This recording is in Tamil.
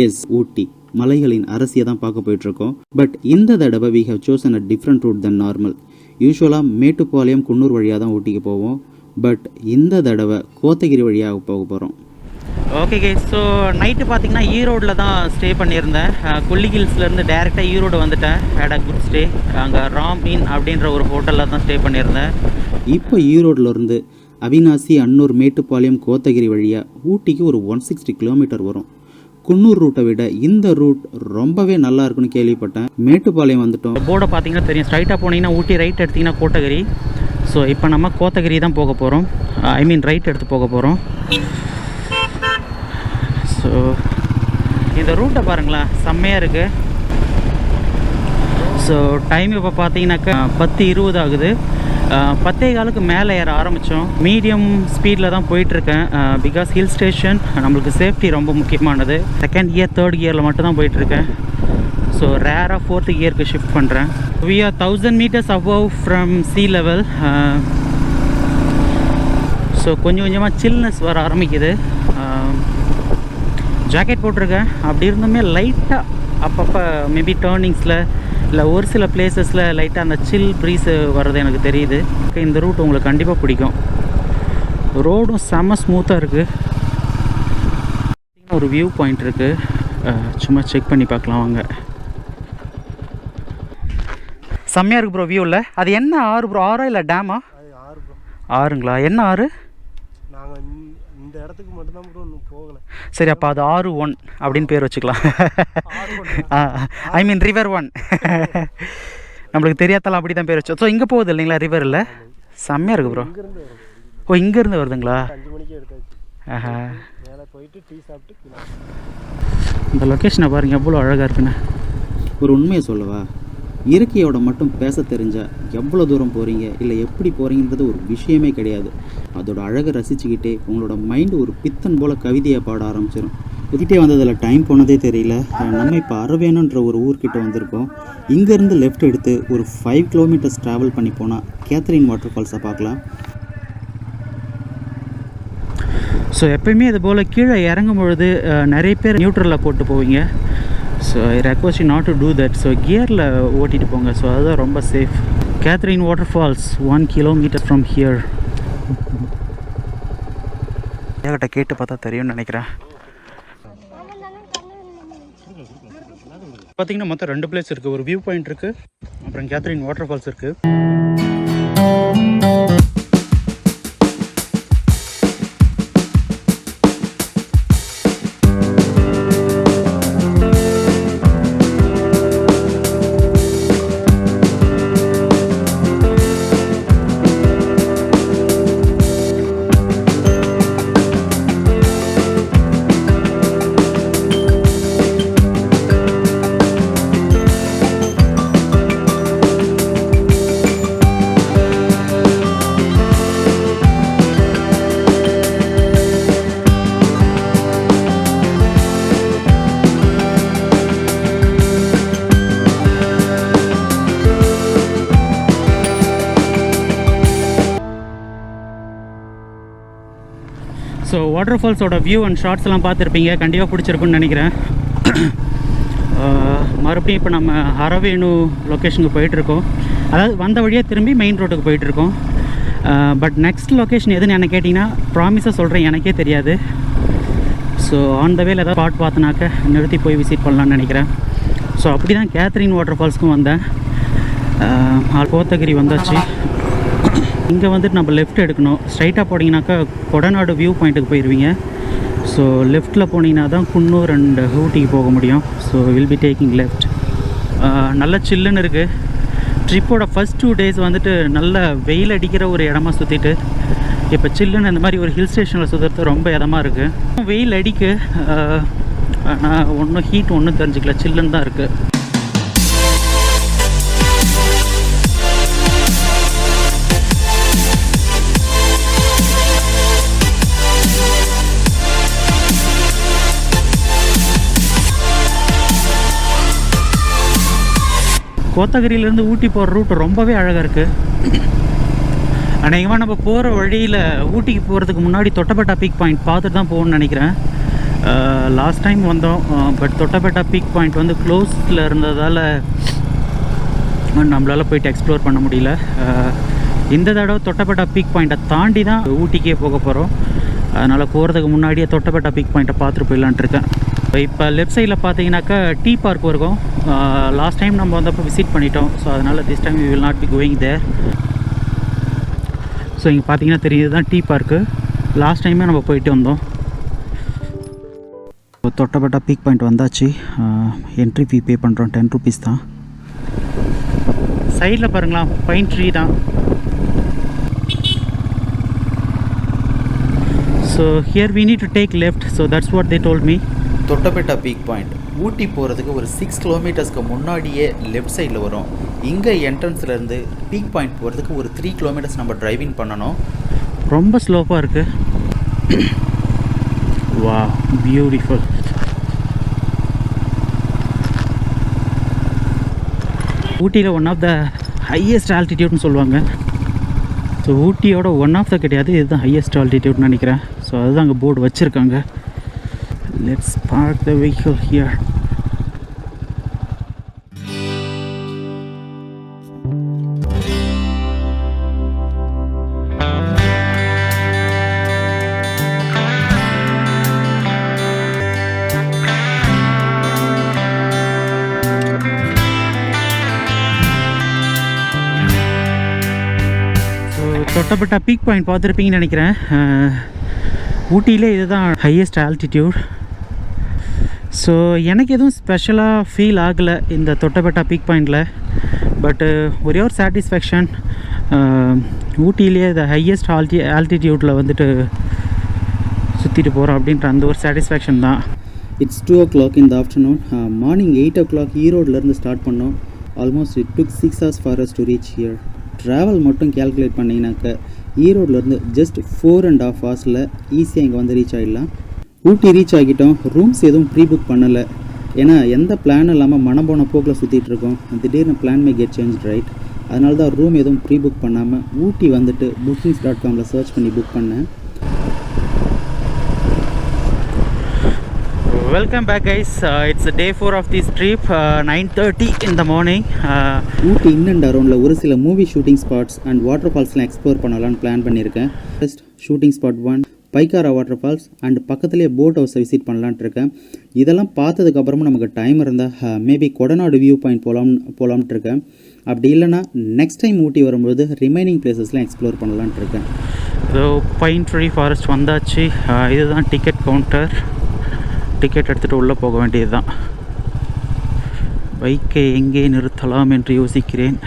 எஸ், ஊட்டி மலைகளின் அரசியை தான் பார்க்க போயிட்டுருக்கோம். பட் இந்த தடவை we have chosen a different route than normal. யூஸ்வலாக மேட்டுப்பாளையம் குன்னூர் வழியாக தான் ஊட்டிக்கு போவோம். பட் இந்த தடவை கோத்தகிரி வழியாக போக போகிறோம். ஓகே கைஸ், ஸோ நைட்டு பார்த்தீங்கன்னா ஈரோடில் தான் ஸ்டே பண்ணியிருந்தேன். கொல்லி ஹில்ஸ்லேருந்து டேரெக்டாக ஈரோடு வந்துட்டேன். Had a good stay. அங்கே ராமீன் அப்படின்ற ஒரு ஹோட்டலில் தான் ஸ்டே பண்ணியிருந்தேன். இப்போ ஈரோட்லேருந்து அவினாசி, அன்னூர், மேட்டுப்பாளையம், கோத்தகிரி வழியாக ஊட்டிக்கு ஒரு 160 கிலோமீட்டர் வரும். குன்னூர் ரூட்டை விட இந்த ரூட் ரொம்பவே நல்லா இருக்குன்னு கேள்விப்பட்டேன். மேட்டுப்பாளையம் வந்துட்டோம். போர்டை பார்த்தீங்கன்னா தெரியும். ஸ்ட்ரைட்டாக போனீங்கன்னா ஊட்டி, ரைட் எடுத்திங்கன்னா கோத்தகிரி. ஸோ இப்போ நம்ம கோத்தகிரி தான் போக போகிறோம். ஐ மீன் ரைட் எடுத்து போக போகிறோம். ஸோ இந்த ரூட்டை பாருங்களேன், செம்மையாக இருக்குது. ஸோ டைம் இப்போ பார்த்தீங்கன்னாக்கா 10:20 ஆகுது. 10:15 மேலே ஏற ஆரம்பித்தோம். மீடியம் ஸ்பீடில் தான் போயிட்டுருக்கேன். பிகாஸ் ஹில் ஸ்டேஷன் நம்மளுக்கு சேஃப்டி ரொம்ப முக்கியமானது. 2nd கியர் 3rd கியரில் மட்டும் தான் போயிட்டுருக்கேன். ஸோ ரேராக 4th கியருக்கு ஷிஃப்ட் பண்ணுறேன். We are 1000 meters above from sea level. So கொஞ்சம் கொஞ்சமாக சில்னஸ் வர ஆரம்பிக்குது. ஜாக்கெட் போட்டிருக்கேன். அப்படி இருந்துமே லைட்டாக அப்பப்போ மேபி டேர்னிங்ஸில் இல்லை ஒரு சில பிளேசஸில் லைட்டாக அந்த சில் ப்ரீஸ் வர்றது எனக்கு தெரியுது. இந்த ரூட் உங்களுக்கு கண்டிப்பாக பிடிக்கும். ரோடும் செம்ம ஸ்மூத்தாக இருக்குது. ஒரு வியூ பாயிண்ட் இருக்குது, சும்மா செக் பண்ணி பார்க்கலாம் வாங்க. செம்மையாக இருக்குது ப்ரோ வியூவில். அது என்ன ஆறு ப்ரோ? ஆறா இல்லை டேமா? ஆறுங்களா? என்ன ஆறு? நாங்கள் இந்த இடத்துக்கு மட்டும்தான் ப்ரோ இன்னும் போகலை. சரி, அப்போ அது ஆறு 1 அப்படின்னு பேர் வச்சுக்கலாம். ஐ மீன் ரிவர் 1. நம்மளுக்கு தெரியாதலாம் அப்படி தான் பேர் வச்சோம். ஸோ இங்கே போகுது இல்லைங்களா ரிவரில்? செம்மையாக இருக்குது ப்ரோ. ஓ, இங்கேருந்து வருதுங்களா? 5 மணிக்கு எடுத்தாச்சு. ஆஹா, மேலே போயிட்டு டீ சாப்பிட்டு இந்த லொக்கேஷனை பாருங்கள் எவ்வளோ அழகாக இருக்குன்னு. ஒரு உண்மையை சொல்லவா, இயற்கையோட மட்டும் பேச தெரிஞ்சால் எவ்வளோ தூரம் போகிறீங்க இல்லை எப்படி போகிறீங்கன்றது ஒரு விஷயமே கிடையாது. அதோட அழகை ரசிச்சுக்கிட்டே உங்களோட மைண்டு ஒரு பித்தன் போல் கவிதையை பாட ஆரம்பிச்சிடும். இதுகிட்டே வந்ததில் டைம் போனதே தெரியல. நம்ம இப்போ அரவேணுன்ற ஒரு ஊர்கிட்ட வந்திருக்கோம். இங்கேருந்து லெஃப்ட் எடுத்து ஒரு 5 கிலோமீட்டர்ஸ் ட்ராவல் பண்ணி போனால் கேத்ரின் வாட்டர் ஃபால்ஸை பார்க்கலாம். ஸோ எப்பயுமே இது போல் கீழே இறங்கும் பொழுது நிறைய பேர் நியூட்ரலில் போட்டு போவீங்க. So I request you not to do that. So கியரில் ஓட்டிகிட்டு போங்க. ஸோ அதுதான் ரொம்ப safe. Catherine water falls 1 kilometer from here. ஏகிட்ட கேட்டு பார்த்தா தெரியும்னு நினைக்கிறேன். பார்த்தீங்கன்னா மொத்தம் 2 பிளேஸ் இருக்குது. ஒரு வியூ பாயிண்ட் இருக்குது, அப்புறம் கேத்ரின் வாட்டர் ஃபால்ஸ் இருக்குது. ஸோ வாட்டர் ஃபால்ஸோட வியூ அண்ட் ஷார்ட்ஸ்லாம் பார்த்துருப்பீங்க. கண்டிப்பாக பிடிச்சிருக்குன்னு நினைக்கிறேன். மறுபடியும் இப்போ நம்ம அரவேணு லொக்கேஷனுக்கு போயிட்டுருக்கோம். அதாவது வந்த வழியாக திரும்பி மெயின் ரோட்டுக்கு போயிட்டுருக்கோம். பட் நெக்ஸ்ட் லொக்கேஷன் எதுன்னு என்ன கேட்டிங்கன்னா ப்ராமிஸாக சொல்கிறேன், எனக்கே தெரியாது. ஸோ ஆன் த வேல ஏதாவது ஸ்பாட் பார்த்தினாக்க நிறுத்தி போய் விசிட் பண்ணலான்னு நினைக்கிறேன். ஸோ அப்படி தான் கேத்ரின் வாட்டர் ஃபால்ஸ்க்கும் வந்தேன். கோத்தகிரி வந்தாச்சு. இங்கே வந்துட்டு நம்ம லெஃப்ட் எடுக்கணும். ஸ்ட்ரைட்டாக போனீங்கன்னாக்கா கொடநாடு வியூ பாயிண்ட்டுக்கு போயிடுவீங்க. ஸோ லெஃப்ட்டில் போனீங்கன்னா தான் குன்னூர் அண்ட் ஊட்டிக்கு போக முடியும். So will be taking left. நல்ல சில்லுன்னு இருக்குது. ட்ரிப்போட ஃபஸ்ட் 2 days வந்துட்டு நல்ல வெயில் அடிக்கிற ஒரு இடமா சுற்றிட்டு இப்போ சில்லுன்னு இந்த மாதிரி ஒரு ஹில் ஸ்டேஷனில் சுற்றுறது ரொம்ப இதமாக இருக்குது. வெயில் அடிக்கு நான் ஒன்றும் ஹீட் ஒன்றும் தெரிஞ்சுக்கல, சில்லுன்னு தான் இருக்குது. கோத்தகிரியிலேருந்து ஊட்டி போகிற ரூட் ரொம்பவே அழகாக இருக்குது. அநேகமாக நம்ம போகிற வழியில் ஊட்டிக்கு போகிறதுக்கு முன்னாடி தொட்டபெட்டா பீக் பாயிண்ட் பார்த்துட்டு தான் போகணும்னு நினைக்கிறேன். லாஸ்ட் டைம் வந்தோம், பட் தொட்டபெட்டா பீக் பாயிண்ட் வந்து க்ளோஸில் இருந்ததால் நம்மளால் போயிட்டு எக்ஸ்ப்ளோர் பண்ண முடியல. இந்த தடவை தொட்டபெட்டா பீக் பாயிண்ட்டை தாண்டி தான் ஊட்டிக்கே போக போகிறோம். அதனால் போகிறதுக்கு முன்னாடியே தொட்டபெட்டா பீக் பாயிண்ட்டை பார்த்துட்டு போயிடலான்ட்டு இருக்கேன். இப்போ லெஃப்ட் சைடில் பார்த்தீங்கன்னாக்கா டீ பார்க் இருக்கும். லாஸ்ட் டைம் நம்ம வந்தப்போ விசிட் பண்ணிட்டோம். ஸோ அதனால் this time we will not be going there. So இங்கே பார்த்தீங்கன்னா தெரியுது தான் டீ பார்க்கு. லாஸ்ட் டைமே நம்ம போயிட்டு வந்தோம். தொட்டபெட்டா பீக் பாயிண்ட் வந்தாச்சு. என்ட்ரி ஃபீ பே பண்ணுறோம், 10 rupees தான். சைடில் பாருங்களா, பைன் ட்ரீ தான். So here we need to take left, so that's what they told me. Doddabetta peak point Ooty போகிறதுக்கு ஒரு 6 கிலோமீட்டர்ஸ்க்கு முன்னாடியே லெஃப்ட் சைடில் வரும். இங்கே என்ட்ரன்ஸ்லேருந்து பீக் பாயிண்ட் போகிறதுக்கு ஒரு 3 கிலோமீட்டர்ஸ் நம்ம டிரைவிங் பண்ணணும். ரொம்ப ஸ்லோப்பாக இருக்குது. வா, பியூட்டிஃபுல். ஊட்டியில் ஒன் ஆஃப் த ஹையஸ்ட் ஆல்டிடியூட்னு சொல்லுவாங்க. ஸோ ஊட்டியோட ஒன் ஆஃப் த கிடையாது, இதுதான் ஹையஸ்ட் ஆல்டிடியூட்னு நினைக்கிறேன். ஸோ அதுதான் அங்கே போர்டு வச்சுருக்காங்க. Let's park the vehicle here. Doddabetta peak point பார்த்துருப்பீங்கன்னு நினைக்கிறேன். ஊட்டியிலே இதுதான் ஹையஸ்ட் ஆல்டிடியூட். ஸோ எனக்கு எதுவும் ஸ்பெஷலாக ஃபீல் ஆகலை இந்த தொட்டபெட்டா பீக் பாயிண்டில். பட்டு ஒரே ஒரு சாட்டிஸ்ஃபேக்ஷன், ஊட்டியிலே இந்த ஹையஸ்ட் ஆல்டிடியூட்டில் வந்துட்டு சுற்றிட்டு போகிறோம் அப்படின்ற அந்த ஒரு சாட்டிஸ்ஃபேக்ஷன் தான். It's 2 o'clock in the afternoon. Morning 8 o'clock ஈரோட்லேருந்து ஸ்டார்ட் பண்ணோம். Almost it took 6 hours for us to reach here. Travel மட்டும் கேல்குலேட் பண்ணிங்கனாக்க ஈரோட்லேருந்து ஜஸ்ட் 4.5 hours ஈஸியாக இங்கே வந்து ரீச் ஆகிடலாம். ஊட்டி ரீச் ஆகிட்டோம். ரூம்ஸ் எதுவும் ப்ரீ புக் பண்ணலை, ஏன்னா எந்த பிளான் இல்லாமல் மனம் போன போக்கில் சுற்றிட்டு இருக்கோம். திடீர்னு பிளான் மே கெட் சேஞ்ச் ரைட். அதனால தான் ரூம் எதுவும் ப்ரீ புக் பண்ணாமல் ஊட்டி வந்துட்டு bookings.com சர்ச் பண்ணி புக் பண்ணேன். Welcome back guys, it's day 4 of this trip. 9:30 in the morning. Ooty in and அரௌண்டில் ஒரு சில movie shooting spots and water ஃபால்ஸ்லாம் எக்ஸ்ப்ளோர் பண்ணலான்னு பிளான் பண்ணியிருக்கேன். First shooting spot 1 Pykara water falls and பக்கத்துலேயே போட் ஹவுஸை விசிட் பண்ணலான்ட்டு இருக்கேன். இதெல்லாம் பார்த்ததுக்கப்புறமும் நமக்கு டைம் இருந்தால் மேபி கொடநாடு வியூ பாயிண்ட் போகலாம்ட்டு இருக்கேன். அப்படி இல்லைனா நெக்ஸ்ட் டைம் ஊட்டி வரும்போது ரிமைனிங் பிளேசஸ்லாம் எக்ஸ்ப்ளோர் பண்ணலான்ட்டு இருக்கேன். ஸோ பைன் ட்ரீ ஃபாரஸ்ட் வந்தாச்சு. இதுதான் டிக்கெட் கவுண்டர். டிக்கெட் எடுத்துகிட்டு உள்ளே போக வேண்டியது தான். பைக்கை எங்கே நிறுத்தலாம் என்று யோசிக்கிறேன்.